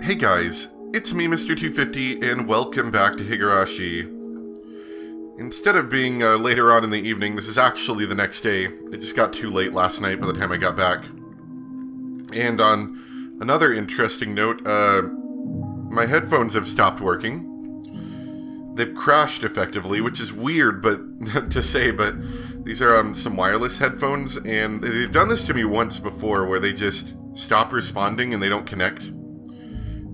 Hey guys, it's me Mr. 250 and welcome back to Higurashi. Instead of being later on in the evening, this is actually the next day. It just got too late last night by the time I got back. And on another interesting note, my headphones have stopped working. They've crashed effectively, which is weird to say, but these are some wireless headphones, and they've done this to me once before where they just stop responding and they don't connect.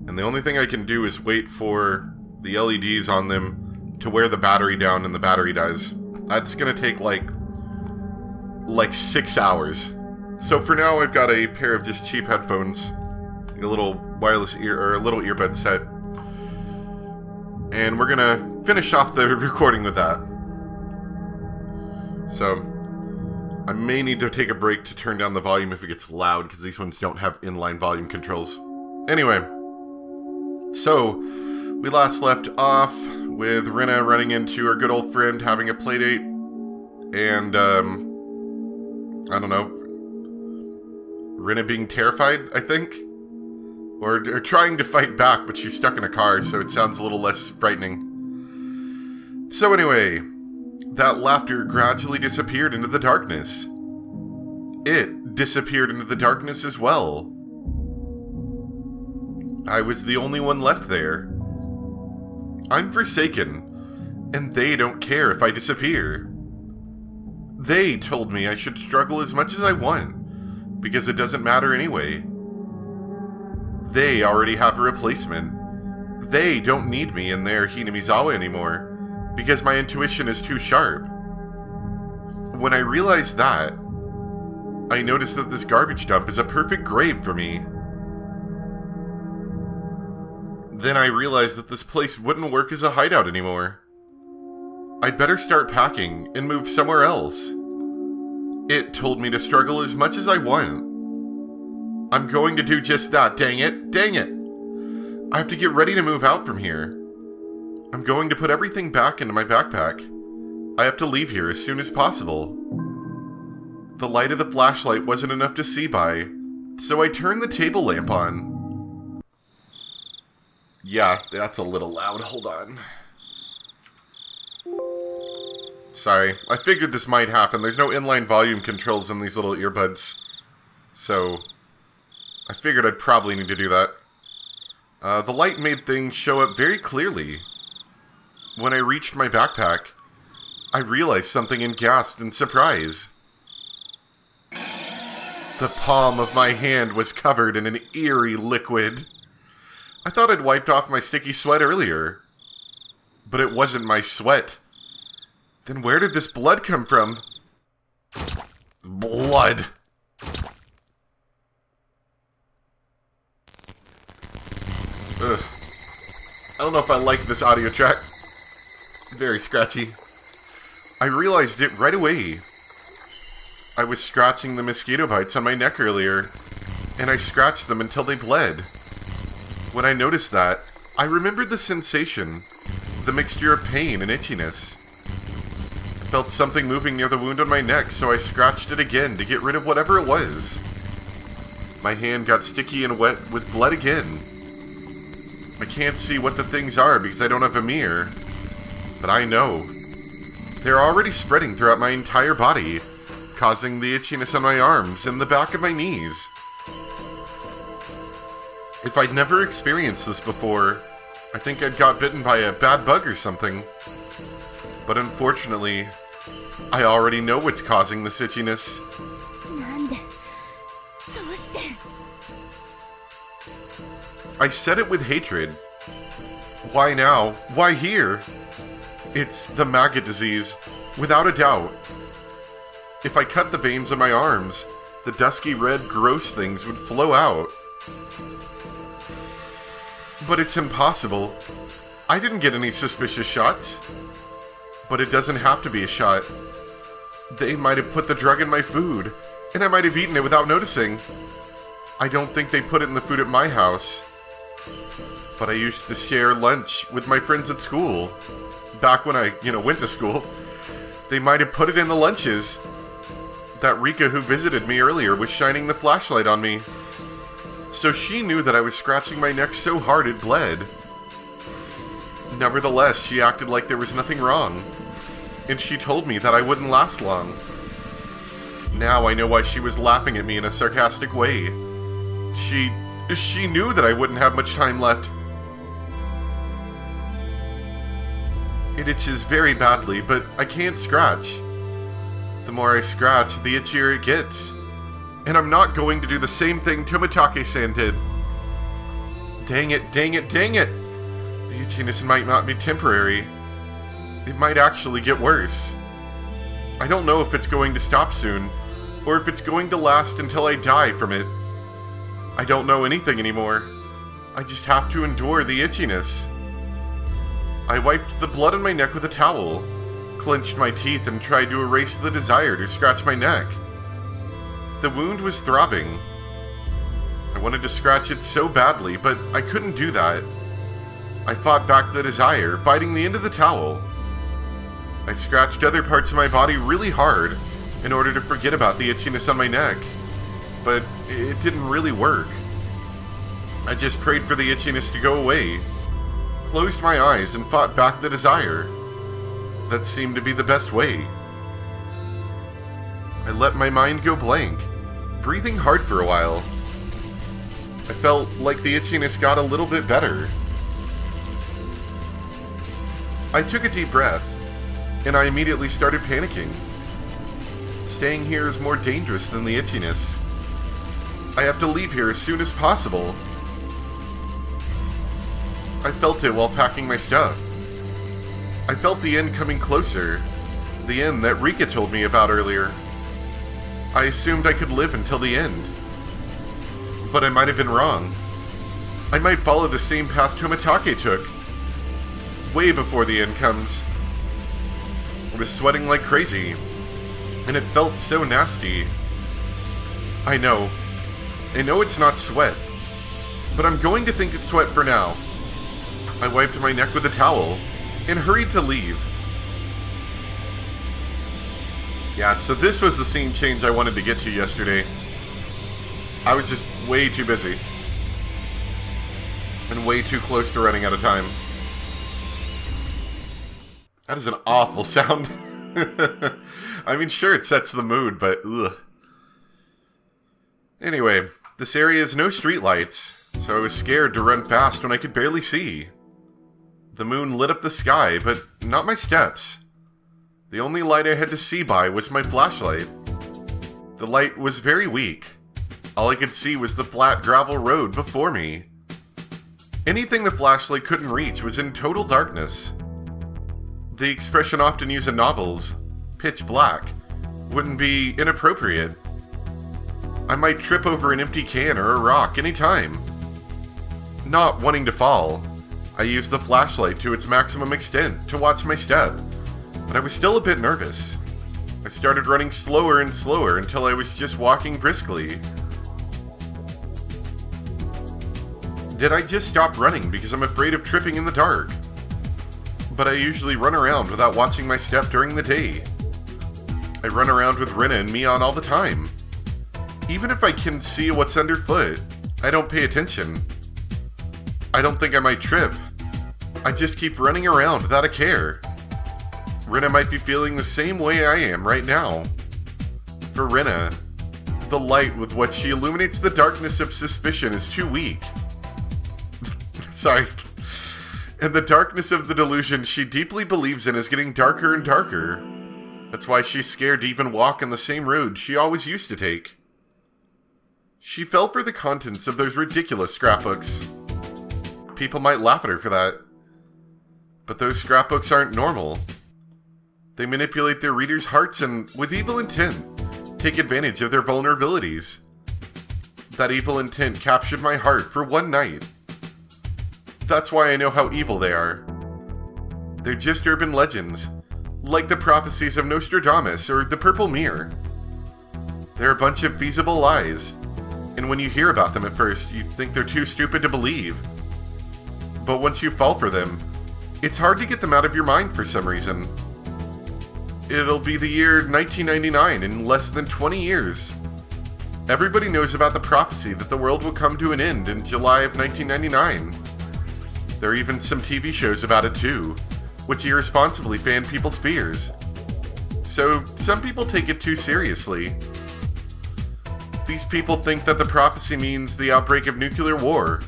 And the only thing I can do is wait for the LEDs on them to wear the battery down, and the battery dies. That's gonna take like 6 hours. So for now, I've got a pair of just cheap headphones, a little wireless a little earbud set, and we're gonna finish off the recording with that. So I may need to take a break to turn down the volume if it gets loud, because these ones don't have inline volume controls. Anyway. So, we last left off with Rina running into her good old friend having a playdate, and, I don't know, Rina being terrified, I think? Or trying to fight back, but she's stuck in a car, so it sounds a little less frightening. So anyway, that laughter gradually disappeared into the darkness. It disappeared into the darkness as well. I was the only one left there. I'm forsaken, and they don't care if I disappear. They told me I should struggle as much as I want, because it doesn't matter anyway. They already have a replacement. They don't need me in their Hinamizawa anymore, because my intuition is too sharp. When I realized that, I noticed that this garbage dump is a perfect grave for me. Then I realized that this place wouldn't work as a hideout anymore. I'd better start packing and move somewhere else. It told me to struggle as much as I want. I'm going to do just that, dang it, dang it! I have to get ready to move out from here. I'm going to put everything back into my backpack. I have to leave here as soon as possible. The light of the flashlight wasn't enough to see by, so I turned the table lamp on. Yeah, that's a little loud. Hold on. Sorry, I figured this might happen. There's no inline volume controls in these little earbuds. So, I figured I'd probably need to do that. The light made things show up very clearly. When I reached my backpack, I realized something and gasped in surprise. The palm of my hand was covered in an eerie liquid. I thought I'd wiped off my sticky sweat earlier. But it wasn't my sweat. Then where did this blood come from? Blood. Ugh. I don't know if I like this audio track. Very scratchy. I realized it right away. I was scratching the mosquito bites on my neck earlier, and I scratched them until they bled. When I noticed that, I remembered the sensation, the mixture of pain and itchiness. I felt something moving near the wound on my neck, so I scratched it again to get rid of whatever it was. My hand got sticky and wet with blood again. I can't see what the things are because I don't have a mirror, but I know. They're already spreading throughout my entire body, causing the itchiness on my arms and the back of my knees. If I'd never experienced this before, I think I'd got bitten by a bad bug or something. But unfortunately, I already know what's causing this itchiness. I said it with hatred. Why now? Why here? It's the maggot disease, without a doubt. If I cut the veins on my arms, the dusky red gross things would flow out. But it's impossible. I didn't get any suspicious shots. But it doesn't have to be a shot. They might have put the drug in my food, and I might have eaten it without noticing. I don't think they put it in the food at my house. But I used to share lunch with my friends at school. Back when I, went to school. They might have put it in the lunches. That Rika who visited me earlier was shining the flashlight on me. So she knew that I was scratching my neck so hard it bled. Nevertheless, she acted like there was nothing wrong, and she told me that I wouldn't last long. Now I know why she was laughing at me in a sarcastic way. She knew that I wouldn't have much time left. It itches very badly, but I can't scratch. The more I scratch, the itchier it gets. And I'm not going to do the same thing Tomitake-san did. Dang it, dang it, dang it! The itchiness might not be temporary. It might actually get worse. I don't know if it's going to stop soon, or if it's going to last until I die from it. I don't know anything anymore. I just have to endure the itchiness. I wiped the blood on my neck with a towel, clenched my teeth, and tried to erase the desire to scratch my neck. The wound was throbbing. I wanted to scratch it so badly, but I couldn't do that. I fought back the desire, biting the end of the towel. I scratched other parts of my body really hard in order to forget about the itchiness on my neck, but it didn't really work. I just prayed for the itchiness to go away, closed my eyes, and fought back the desire. That seemed to be the best way. I let my mind go blank, breathing hard for a while. I felt like the itchiness got a little bit better. I took a deep breath, and I immediately started panicking. Staying here is more dangerous than the itchiness. I have to leave here as soon as possible. I felt it while packing my stuff. I felt the end coming closer, the end that Rika told me about earlier. I assumed I could live until the end. But I might have been wrong. I might follow the same path Tomitake took, way before the end comes. I was sweating like crazy, and it felt so nasty. I know it's not sweat, but I'm going to think it's sweat for now. I wiped my neck with a towel and hurried to leave. Yeah, so this was the scene change I wanted to get to yesterday. I was just way too busy. And way too close to running out of time. That is an awful sound. I mean, sure, it sets the mood, but ugh. Anyway, this area has no streetlights, so I was scared to run fast when I could barely see. The moon lit up the sky, but not my steps. The only light I had to see by was my flashlight. The light was very weak. All I could see was the flat gravel road before me. Anything the flashlight couldn't reach was in total darkness. The expression often used in novels, pitch black, wouldn't be inappropriate. I might trip over an empty can or a rock any time. Not wanting to fall, I used the flashlight to its maximum extent to watch my step, but I was still a bit nervous. I started running slower and slower until I was just walking briskly. Did I just stop running because I'm afraid of tripping in the dark? But I usually run around without watching my step during the day. I run around with Rina and Mion all the time. Even if I can see what's underfoot, I don't pay attention. I don't think I might trip. I just keep running around without a care. Rina might be feeling the same way I am right now. For Rina, the light with which she illuminates the darkness of suspicion is too weak. Sorry. And the darkness of the delusion she deeply believes in is getting darker and darker. That's why she's scared to even walk on the same road she always used to take. She fell for the contents of those ridiculous scrapbooks. People might laugh at her for that. But those scrapbooks aren't normal. They manipulate their readers' hearts and, with evil intent, take advantage of their vulnerabilities. That evil intent captured my heart for one night. That's why I know how evil they are. They're just urban legends, like the prophecies of Nostradamus or the Purple Mirror. They're a bunch of feasible lies, and when you hear about them at first, you think they're too stupid to believe. But once you fall for them, it's hard to get them out of your mind for some reason. It'll be the year 1999 in less than 20 years. Everybody knows about the prophecy that the world will come to an end in July of 1999. There are even some TV shows about it too, which irresponsibly fan people's fears. So some people take it too seriously. These people think that the prophecy means the outbreak of nuclear war,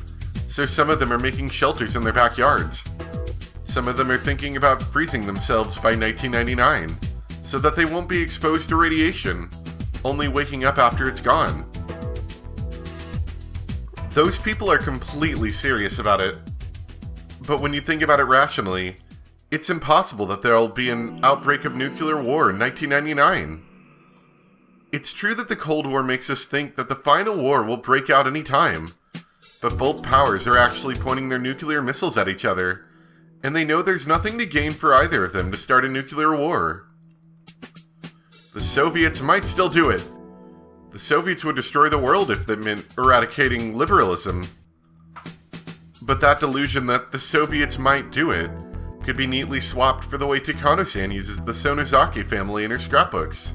so some of them are making shelters in their backyards. Some of them are thinking about freezing themselves by 1999, so that they won't be exposed to radiation, only waking up after it's gone. Those people are completely serious about it. But when you think about it rationally, it's impossible that there'll be an outbreak of nuclear war in 1999. It's true that the Cold War makes us think that the final war will break out any time, but both powers are actually pointing their nuclear missiles at each other, and they know there's nothing to gain for either of them to start a nuclear war. The Soviets might still do it. The Soviets would destroy the world if that meant eradicating liberalism. But that delusion that the Soviets might do it could be neatly swapped for the way Takano-san uses the Sonozaki family in her scrapbooks.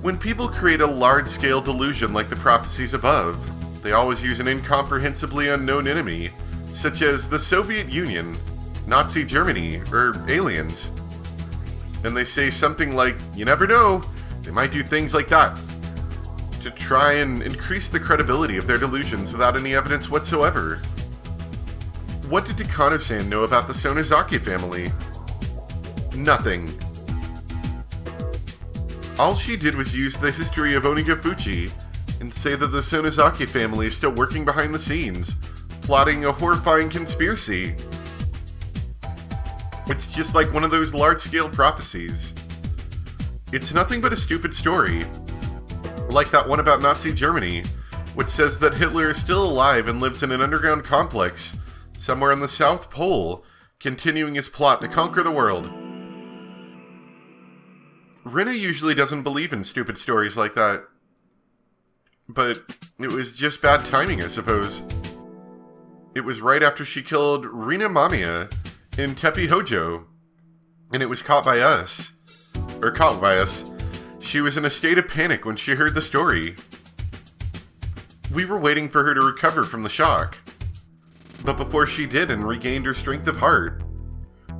When people create a large-scale delusion like the prophecies above, they always use an incomprehensibly unknown enemy, such as the Soviet Union, Nazi Germany, or aliens. And they say something like, you never know, they might do things like that, to try and increase the credibility of their delusions without any evidence whatsoever. What did Takano-san know about the Sonozaki family? Nothing. All she did was use the history of Onigafuchi and say that the Sonozaki family is still working behind the scenes, plotting a horrifying conspiracy. It's just like one of those large-scale prophecies. It's nothing but a stupid story. Like that one about Nazi Germany, which says that Hitler is still alive and lives in an underground complex somewhere on the South Pole, continuing his plot to conquer the world. Rina usually doesn't believe in stupid stories like that. But it was just bad timing, I suppose. It was right after she killed Rina Mamiya in Teppei Hojo, and it was caught by us. She was in a state of panic when she heard the story. We were waiting for her to recover from the shock. But before she did and regained her strength of heart,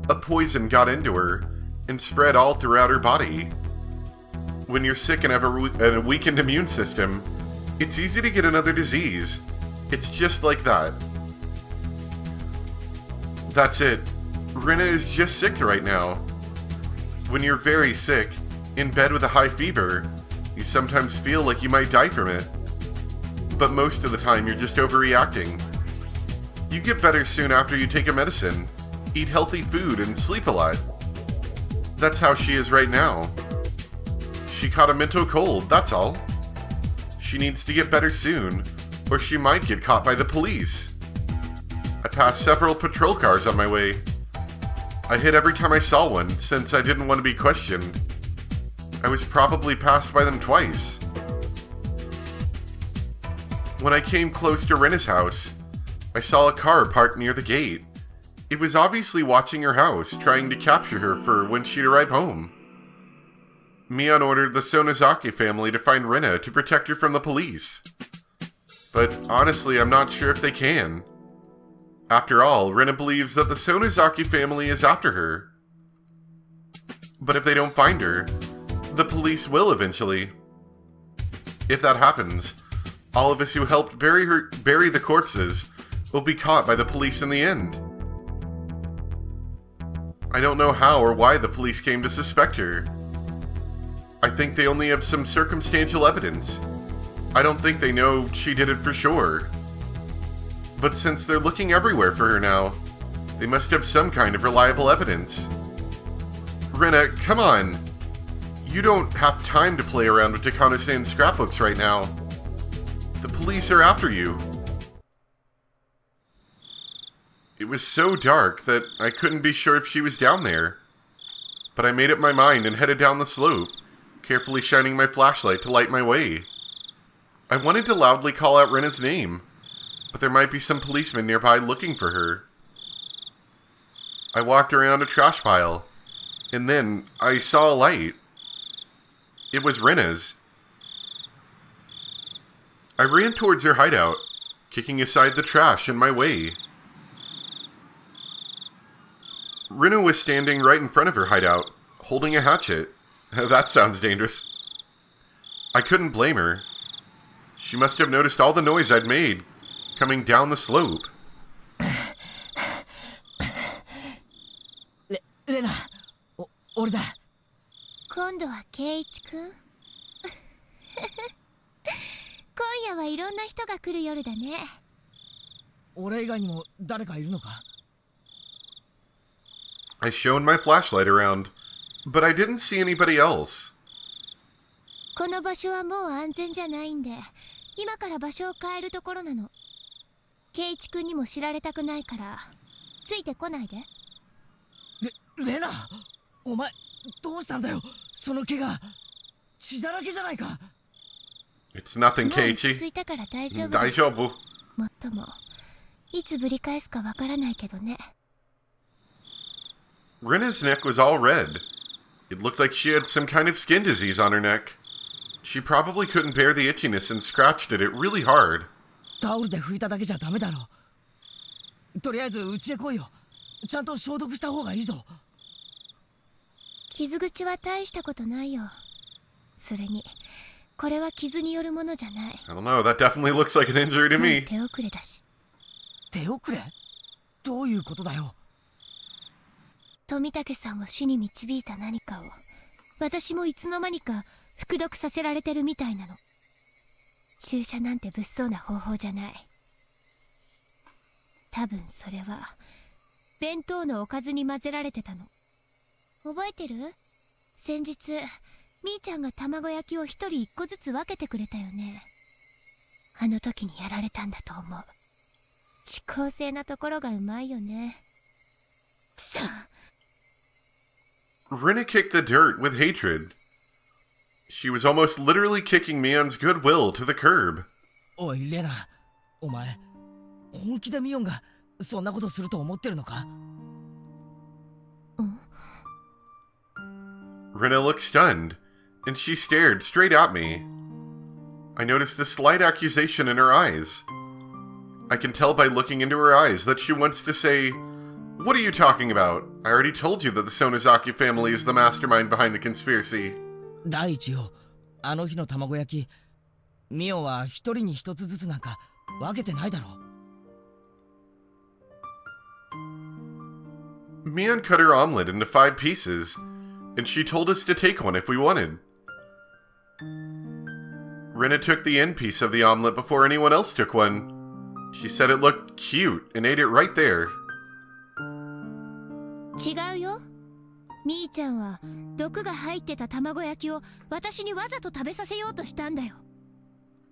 a poison got into her and spread all throughout her body. When you're sick and have a weakened immune system, it's easy to get another disease. It's just like that. That's it. Rina is just sick right now. When you're very sick, in bed with a high fever, you sometimes feel like you might die from it. But most of the time you're just overreacting. You get better soon after you take a medicine, eat healthy food, and sleep a lot. That's how she is right now. She caught a mental cold, that's all. She needs to get better soon, or she might get caught by the police. I passed several patrol cars on my way. I hid every time I saw one, since I didn't want to be questioned. I was probably passed by them twice. When I came close to Rena's house, I saw a car parked near the gate. It was obviously watching her house, trying to capture her for when she'd arrive home. Mion ordered the Sonozaki family to find Rina to protect her from the police. But honestly, I'm not sure if they can. After all, Rina believes that the Sonozaki family is after her. But if they don't find her, the police will eventually. If that happens, all of us who helped bury the corpses will be caught by the police in the end. I don't know how or why the police came to suspect her. I think they only have some circumstantial evidence. I don't think they know she did it for sure. But since they're looking everywhere for her now, they must have some kind of reliable evidence. Rina, come on. You don't have time to play around with Takano-san's scrapbooks right now. The police are after you. It was so dark that I couldn't be sure if she was down there. But I made up my mind and headed down the slope, carefully shining my flashlight to light my way. I wanted to loudly call out Rena's name, but there might be some policemen nearby looking for her. I walked around a trash pile, and then I saw a light. It was Rena's. I ran towards her hideout, kicking aside the trash in my way. Rina was standing right in front of her hideout, holding a hatchet. That sounds dangerous. I couldn't blame her. She must have noticed all the noise I'd made, coming down the slope. レナ、俺だ。今度はケイイチ君。今夜はいろんな人が来る夜だね。俺以外にも誰かいるのか？ I shone my flashlight around, but I didn't see anybody else. この場所はもう安全じゃないんで、今から場所を変えるところなの。ケイイチ君にも知られたくないから、ついてこないで。レナ、お前どうしたんだよ。その怪我、血だらけじゃないか。It's nothing, もう落ち Keiichi. 着いたから大丈夫だ。大丈夫。もっとも、いつぶり返すかわからないけどね。Rina's neck was all red. It looked like she had some kind of skin disease on her neck. She probably couldn't bear the itchiness and scratched at it really hard. タオルで拭いただけじゃダメだろ。とりあえず家へ来いよ。ちゃんと消毒した方がいいぞ。傷口は大したことないよ。それに、これは傷によるものじゃない。I don't know, that definitely looks like an injury to もう me. 手遅れだし。手遅れ？どういうことだよ。富武さんを死に導いた何かを、私もいつの間にか服毒させられてるみたいなの。注射なんて物騒な方法じゃない。多分それは弁当のおかずに混ぜられてたの。覚えてる？先日みーちゃんが卵焼きを一人一個ずつ分けてくれたよね。あの時にやられたんだと思う。遅効性なところがうまいよね。くそ。Rina kicked the dirt with hatred. She was almost literally kicking Mion's goodwill to the curb. おいレナ、お前本気でミオンがそんなことすると思ってるのか？ Rina looked stunned, and she stared straight at me. I noticed the slight accusation in her eyes. I can tell by looking into her eyes that she wants to say, "What are you talking about? I already told you that the Sonozaki family is the mastermind behind the conspiracy." 第一よ、あの日の卵焼き、ミオンは一人に一つずつなんか分けてないだろ。Mion cut her omelet into 5 pieces, and she told us to take one if we wanted. Rina took the end piece of the omelet before anyone else took one. She said it looked cute and ate it right there. 違うよ。みーちゃんは毒が入ってた卵焼きを私にわざと食べさせようとしたんだよ。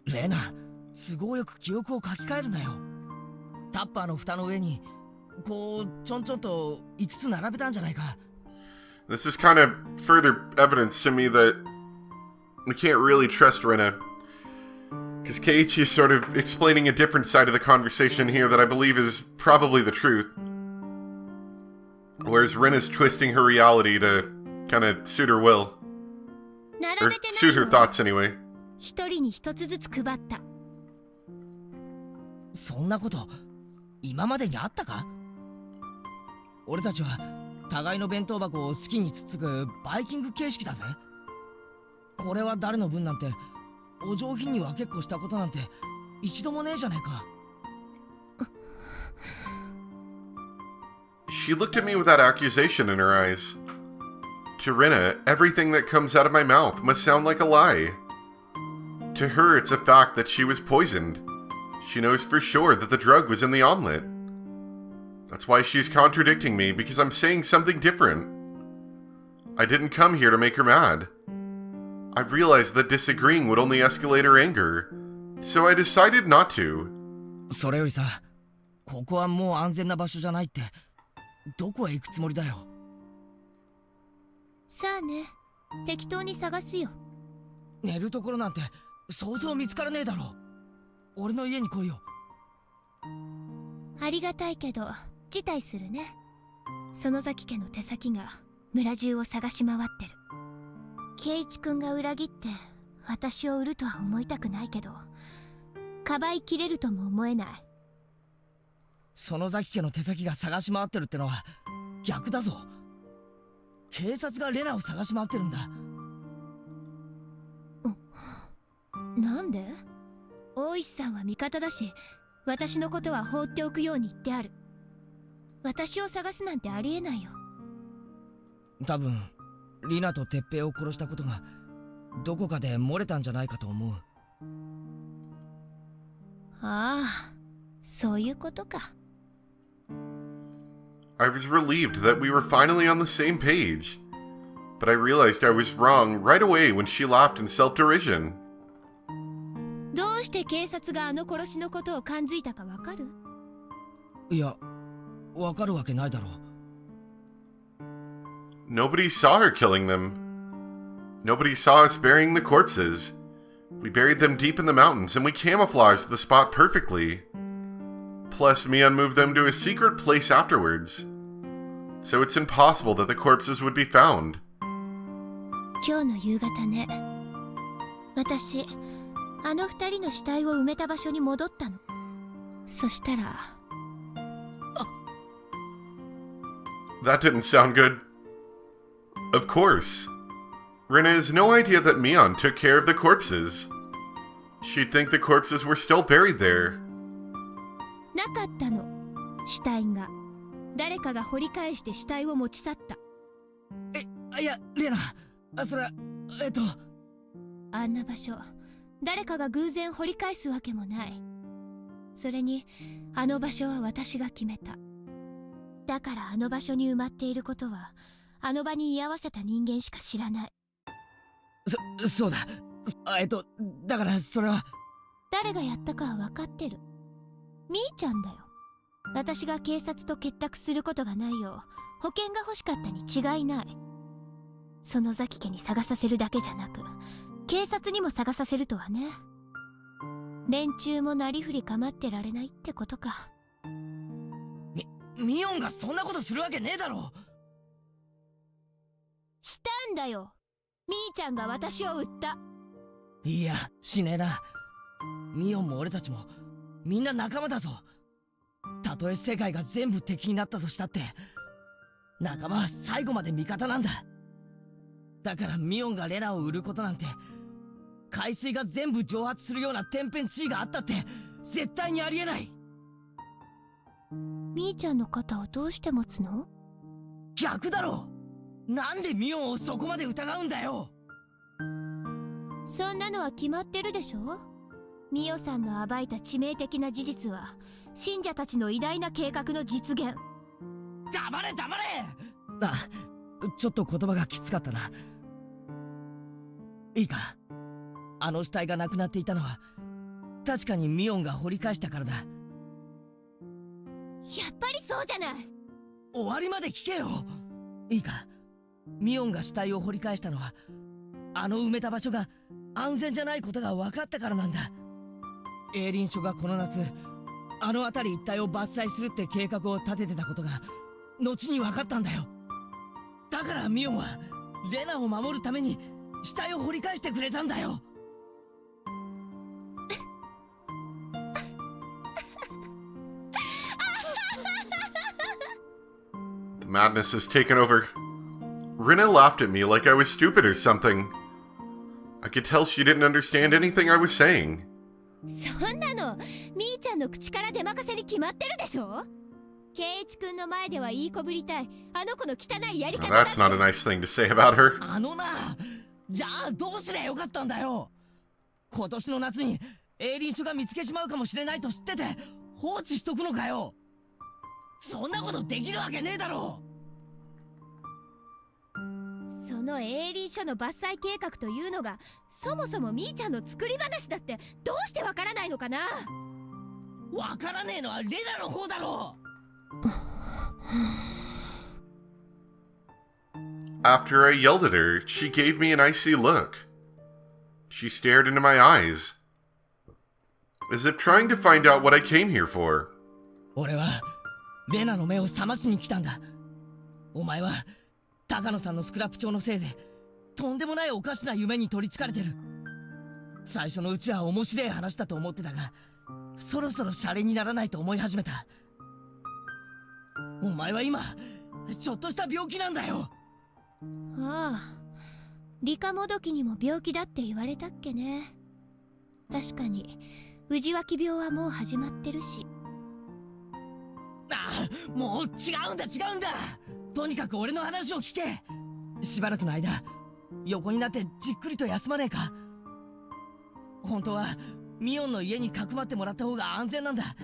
レナ、都合よく記憶を書き換えるなよ。タッパーの蓋の上にこうちょんちょんと5つ並べたんじゃないか。This is kind of further evidence to me that we can't really trust Rina. Because Keiichi is sort of explaining a different side of the conversation here that I believe is probably the truth. Whereas Rina's twisting her reality to kind of suit her will. 並 Or べてない suit her よ。 thoughts anyway. 一人に一つずつ配った。そんなこと今までにあったか？俺たちは互いの弁当箱を好きにつつくバイキング形式だぜ。これは誰の分なんてお上品に分けっこしたことなんて一度もねえじゃねえか。She looked at me with that accusation in her eyes. To Rina, everything that comes out of my mouth must sound like a lie. To her, it's a fact that she was poisoned. She knows for sure that the drug was in the omelet. That's why she's contradicting me, because I'm saying something different. I didn't come here to make her mad. I realized that disagreeing would only escalate her anger, so I decided not to. それよりさ、ここはもう安全な場所じゃないってどこへ行くつもりだよ。さあね、適当に探すよ。寝るところなんて想像見つからねえだろ。俺の家に来いよ。ありがたいけど辞退するね。園崎家の手先が村中を探し回ってる。圭一君が裏切って私を売るとは思いたくないけど、かばいきれるとも思えない。園崎家の手先が探し回ってるってのは逆だぞ。警察がレナを探し回ってるんだ。なんで？大石さんは味方だし、私のことは放っておくように言ってある。私を探すなんてありえないよ。多分リナと鉄平を殺したことがどこかで漏れたんじゃないかと思う。ああ、そういうことか。I was relieved that we were finally on the same page, but I realized I was wrong right away when she laughed in self-derision. どうして警察があの殺しのことを感づいたかわかる？いや、わかるわけないだろう。Nobody saw her killing them. Nobody saw us burying the corpses. We buried them deep in the mountains and we camouflaged the spot perfectly. Plus, Mion moved them to a secret place afterwards. So it's impossible that the corpses would be found. 今日の夕方ね。私、あの二人の死体を埋めた場所に戻ったの。そしたら。That didn't sound good. Of course. Rena has no idea that Mion took care of the corpses. She'd think the corpses were still buried there. なかったの、死体が。誰かが掘り返して死体を持ち去った。いや、レナ、それは、あんな場所、誰かが偶然掘り返すわけもない。それに、あの場所は私が決めた。だからあの場所に埋まっていることは、あの場に居合わせた人間しか知らない。そうだ。だからそれは。誰がやったかは分かってる。みーちゃんだよ。私が警察と結託することがないよう、保険が欲しかったに違いない。園崎家に探させるだけじゃなく、警察にも探させるとはね。連中もなりふり構ってられないってことか。ミオンがそんなことするわけねえだろ。したんだよ。みーちゃんが私を撃った。いや、しねえな。ミオンも俺たちもみんな仲間だぞ。たとえ世界が全部敵になったとしたって仲間は最後まで味方なんだ。だからミオンがレナを売ることなんて、海水が全部蒸発するような天変地異があったって絶対にありえない。みーちゃんの肩をどうして持つの？逆だろ。なんでミオンをそこまで疑うんだよ。そんなのは決まってるでしょ。ミオさんの暴いた致命的な事実は信者たちの偉大な計画の実現。黙れ黙れ。ちょっと言葉がきつかったな。いいか、あの死体がなくなっていたのは確かにミオンが掘り返したからだ。やっぱりそうじゃない。終わりまで聞けよ。いいか、ミオンが死体を掘り返したのはあの埋めた場所が安全じゃないことが分かったからなんだ。営林署がこの夏あの辺り一帯を伐採するって計画を立ててたことが後に分かったんだよ。だからミオンはレナを守るために死体を掘り返してくれたんだよ。The madness has taken over. Rena laughed at me like I was stupid or something. I could tell she didn't understand anything I was saying. そんなのみーちゃんの口から出まかせに決まってるでしょ。ケイイチ君の前ではいいこぶりたいあの子の汚いやり Now 方だって。 that's not a nice thing to say about her. あのな、じゃあどうすりゃよかったんだよ。今年の夏に営林署が見つけちまうかもしれないと知ってて放置しとくのかよ。そんなことできるわけねえだろ。その営林署の伐採計画というのがそもそもみーちゃんの作り話だってどうしてわからないのかな。わからねえのはレナの方だろ。After I yelled at her, she gave me an icy look. She stared into my eyes, as if trying to find out what I came here for. 俺はレナの目を覚ましに来たんだ。お前は高野さんのスクラップ帳のせいでとんでもないおかしな夢に取りつかれてる。最初のうちは面白い話だと思ってたが、そろそろシャレにならないと思い始めた。お前は今ちょっとした病気なんだよ。ああ、理科もどきにも病気だって言われたっけね。確かに内脇病はもう始まってるし。ああ、もう違うんだ違うんだ。とにかく俺の話を聞け。しばらくの間横になってじっくりと休まねえか。本当はミオンの家にかくまってもらった方が安全なんだ。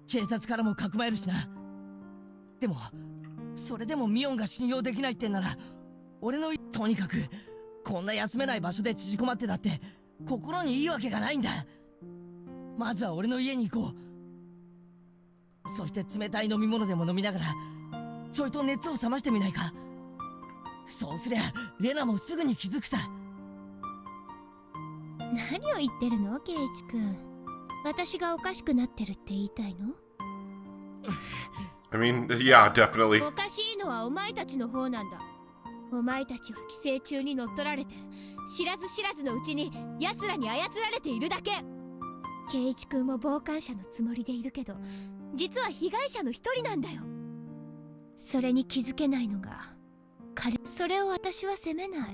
警察からもかくまえるしな。でもそれでもミオンが信用できないってんなら俺のとにかくこんな休めない場所で縮こまってだって心にいいわけがないんだ。まずは俺の家に行こう。そして冷たい飲み物でも飲みながらちょいと熱を冷ましてみないか。そうすりゃレナもすぐに気づくさ。何を言ってるのケイチ君。私がおかしくなってるって言いたいの？ I mean, yeah, definitely. おかしいのはお前たちの方なんだ。お前たちは寄生虫に乗っ取られて知らず知らずのうちに奴らに操られているだけ。ケイチ君も傍観者のつもりでいるけど実は被害者の一人なんだよ。それに気づけないのが彼。それを私は責めない。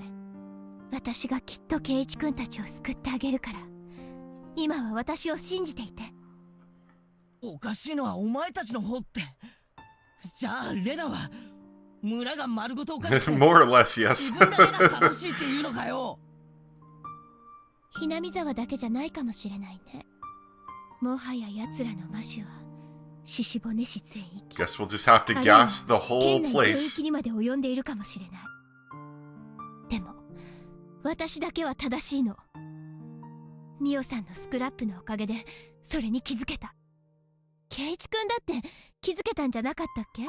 私がきっとケイチ君たちを救ってあげるから、今は私を信じていて。おかしいのはお前たちの方って。じゃあレナは村が丸ごとおかしくて More or less, yes. 自分だけが正しいっていうのかよ。ひなみ沢だけじゃないかもしれないね。もはや奴らの魔種は獅子骨市全域、 Guess we'll just have to gas the whole 県内全 place. 域にまで及んでいるかもしれない。でも私だけは正しいの。ミオさんのスクラップのおかげでそれに気づけた。ケイチ君だって気づけたんじゃなかったっけ？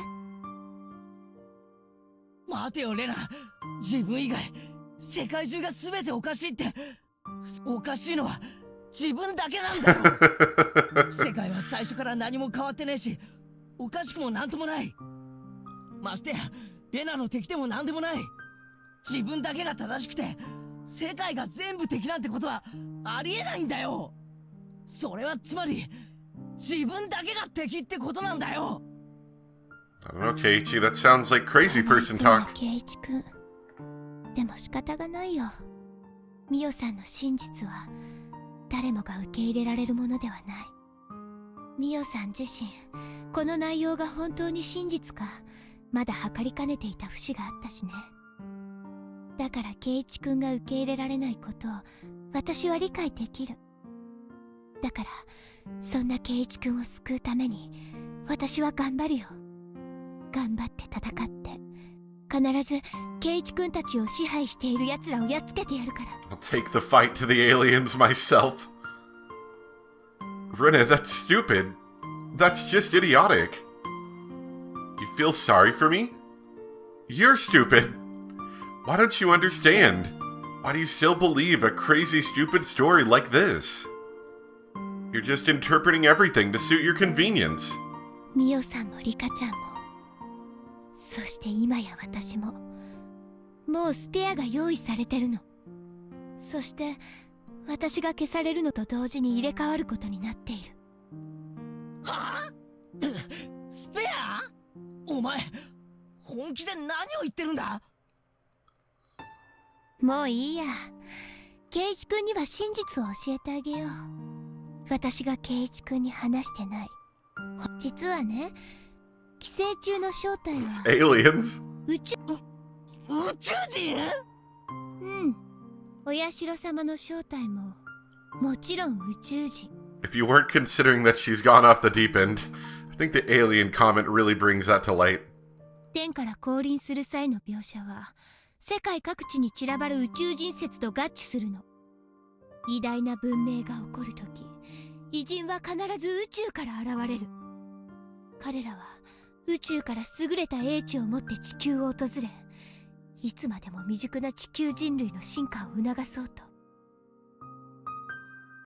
待てよレナ、自分以外世界中が全ておかしいって。おかしいのは自分だけなんだよ。世界は最初から何も変わってねえしおかしくもなんともない。ましてやレナの敵でもなんでもない。自分だけが正しくて世界が全部敵なんてことはありえないんだよ。それはつまり自分だけが敵ってことなんだよ。I don't know, Keiichi. That sounds like crazy person かわいそうな talk. ケイチ君。でも仕方がないよ。ミオさんの真実は誰もが受け入れられるものではない。ミオさん自身この内容が本当に真実かまだ測りかねていた節があったしね。だからケイチ君が受け入れられないことを私は理解できる。だからそんなケイチ君を救うために私は頑張るよ。頑張って戦って必ずケイチ君たちを支配している奴らをやっつけてやるから。 I'll take the fight to the aliens myself. Rena, that's stupid. That's just idiotic. You feel sorry for me? You're stupid. Why don't you understand? Why do you still believe a crazy, stupid story like this? You're just interpreting everything to suit your convenience. ミオさんもリカちゃんも、そして今や私も、もうスペアが用意されてるの。そして私が消されるのと同時に入れ替わることになっている。はあ？スペア？お前本気で何を言ってるんだ？もういいや。ケイチ君には真実を教えてあげよう。私がケイチ君に話してない。実はね、寄生虫の正体 It's は aliens. 宇宙。宇宙人？うん。お社様の正体ももちろん宇宙人。 If you weren't considering that she's gone off the deep end, I think the alien comment really brings that to light. 天から降臨する際の描写は世界各地に散らばる宇宙人説と合致するの。偉大な文明が起こるとき、偉人は必ず宇宙から現れる。彼らは宇宙から優れた英知を持って地球を訪れ、いつまでも未熟な地球人類の進化を促そうと